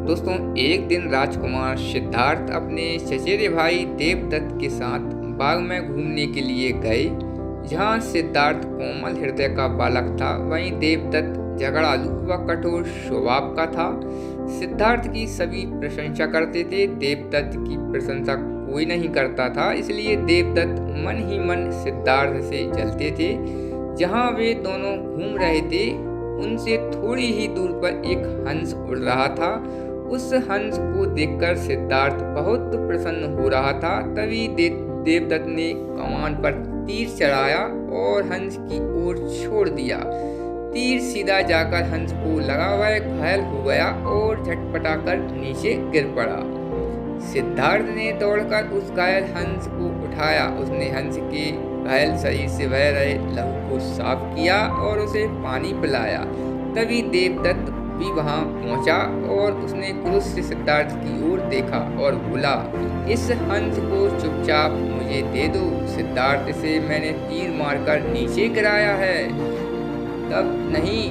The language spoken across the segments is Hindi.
दोस्तों, एक दिन राजकुमार सिद्धार्थ अपने चचेरे भाई देवदत्त के साथ बाग में घूमने के लिए गए। जहाँ सिद्धार्थ कोमल हृदय का बालक था, वहीं देवदत्त झगड़ालू व कठोर स्वभाव का था। सिद्धार्थ की सभी प्रशंसा करते थे, देवदत्त की प्रशंसा कोई नहीं करता था। इसलिए देवदत्त मन ही मन सिद्धार्थ से जलते थे। जहाँ वे दोनों घूम रहे थे, उनसे थोड़ी ही दूर पर एक हंस उड़ रहा था। उस हंस को देखकर सिद्धार्थ बहुत प्रसन्न हो रहा था। तभी देवदत्त ने कमान पर तीर चढ़ाया और हंस की ओर छोड़ दिया। तीर सीधा जाकर हंस को लगा, वह घायल हो गया और झटपटाकर नीचे गिर पड़ा। सिद्धार्थ ने दौड़कर उस घायल हंस को उठाया। उसने हंस के घायल शरीर से बह रहे लहू को साफ किया और उसे पानी पिलाया। तभी देवदत्त भी वहां पहुंचा और उसने क्रोध से सिद्धार्थ की ओर देखा और बोला, इस हंस को चुपचाप मुझे दे दो। सिद्धार्थ, इसे मैंने तीर मारकर नीचे गिराया है। तब नहीं,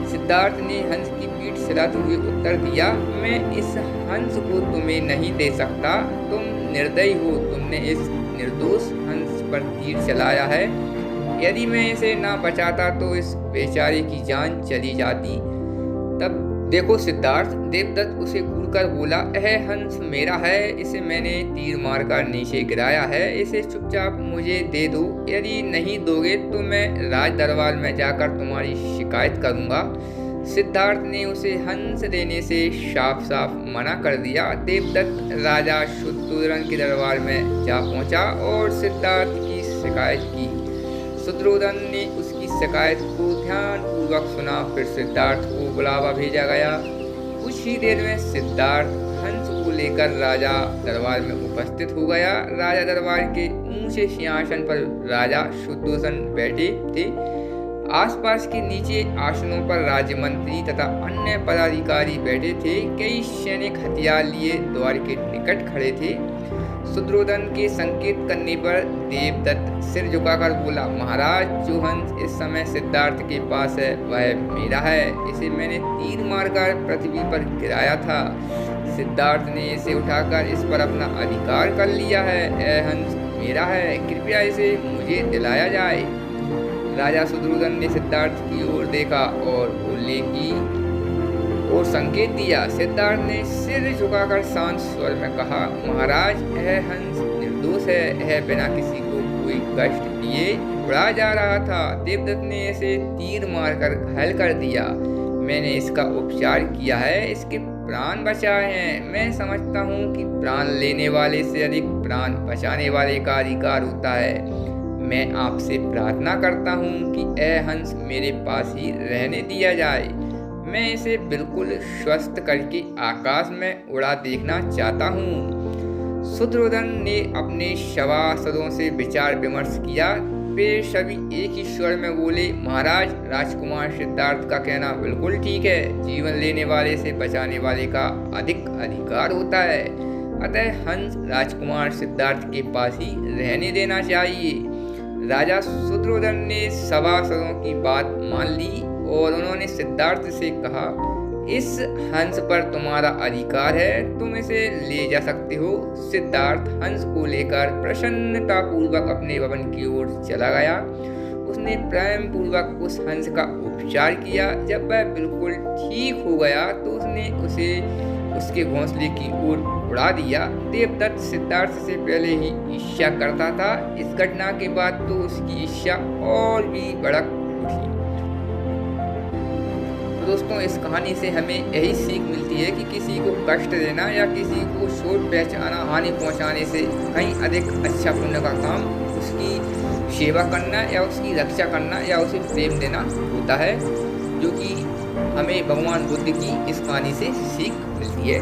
सिद्धार्थ ने हंस की पीठ हिलाते हुए उत्तर दिया, मैं इस हंस को तुम्हें नहीं दे सकता। तुम निर्दयी हो, तुमने इस निर्दोष हंस पर तीर चलाया है। यदि मैं इसे ना बचाता तो इस बेचारे की जान चली जाती। तब देखो सिद्धार्थ, देवदत्त उसे घूरकर बोला, यह हंस मेरा है, इसे मैंने तीर मारकर नीचे गिराया है। इसे चुपचाप मुझे दे दो। यदि नहीं दोगे तो मैं राज दरबार में जाकर तुम्हारी शिकायत करूंगा। सिद्धार्थ ने उसे हंस देने से साफ साफ मना कर दिया। देवदत्त राजा शुद्धोधन के दरबार में जा पहुंचा और सिद्धार्थ की शिकायत की। शुद्धोधन ने उसकी शिकायत को ध्यानपूर्वक सुना। फिर सिद्धार्थ को बुलावा भेजा गया। कुछ ही देर में सिद्धार्थ हंस को लेकर राजा दरबार में उपस्थित हो गया। राजा दरबार के ऊंचे सिंहासन पर राजा शुद्धोधन बैठे थे। आसपास के नीचे आसनों पर राज्य मंत्री तथा अन्य पदाधिकारी बैठे थे। कई सैनिक हथियार लिए द्वार के निकट खड़े थे। शुद्धोधन के संकेत करने पर देवदत्त सिर झुकाकर बोला, महाराज, जो हंस इस समय सिद्धार्थ के पास है वह मेरा है। इसे मैंने तीर मारकर पृथ्वी पर गिराया था। सिद्धार्थ ने इसे उठाकर इस पर अपना अधिकार कर लिया है। यह हंस मेरा है, कृपया इसे मुझे दिलाया जाए। राजा शुद्धोधन ने सिद्धार्थ की ओर देखा और बोलने की और संकेत दिया। सिद्धार्थ ने सिर झुकाकर शांत स्वर में कहा, महाराज, यह हंस निर्दोष है। यह बिना किसी को कोई कष्ट दिए उड़ा जा रहा था। देवदत्त ने इसे तीर मारकर घायल कर दिया। मैंने इसका उपचार किया है, इसके प्राण बचाए हैं। मैं समझता हूँ कि प्राण लेने वाले से अधिक प्राण बचाने वाले का अधिकार होता है। मैं आपसे प्रार्थना करता हूँ कि यह हंस मेरे पास ही रहने दिया जाए। मैं इसे बिल्कुल स्वस्थ करके आकाश में उड़ा देखना चाहता हूँ। शुद्धोधन ने अपने सभासदों से विचार विमर्श किया। वे सभी एक ही स्वर में बोले, महाराज, राजकुमार सिद्धार्थ का कहना बिल्कुल ठीक है। जीवन लेने वाले से बचाने वाले का अधिक अधिकार होता है। अतः हंस राजकुमार सिद्धार्थ के पास ही रहने देना चाहिए। राजा शुद्धोधन ने सभासदों की बात मान ली और उन्होंने सिद्धार्थ से कहा, इस हंस पर तुम्हारा अधिकार है, तुम इसे ले जा सकते हो। सिद्धार्थ हंस को लेकर प्रसन्नतापूर्वक अपने भवन की ओर चला गया। उसने प्रेम पूर्वक उस हंस का उपचार किया। जब वह बिल्कुल ठीक हो गया तो उसने उसे उसके घोंसले की ओर उड़ा दिया। देवदत्त सिद्धार्थ से पहले ही ईर्ष्या करता था। इस घटना के बाद तो उसकी ईर्ष्या और भी भड़क उठी। दोस्तों, इस कहानी से हमें यही सीख मिलती है कि किसी को कष्ट देना या किसी को चोट पहुंचाना, हानि पहुंचाने से कहीं अधिक अच्छा पुण्य का काम उसकी सेवा करना या उसकी रक्षा करना या उसे प्रेम देना होता है, जो कि हमें भगवान बुद्ध की इस कहानी से सीख मिलती है।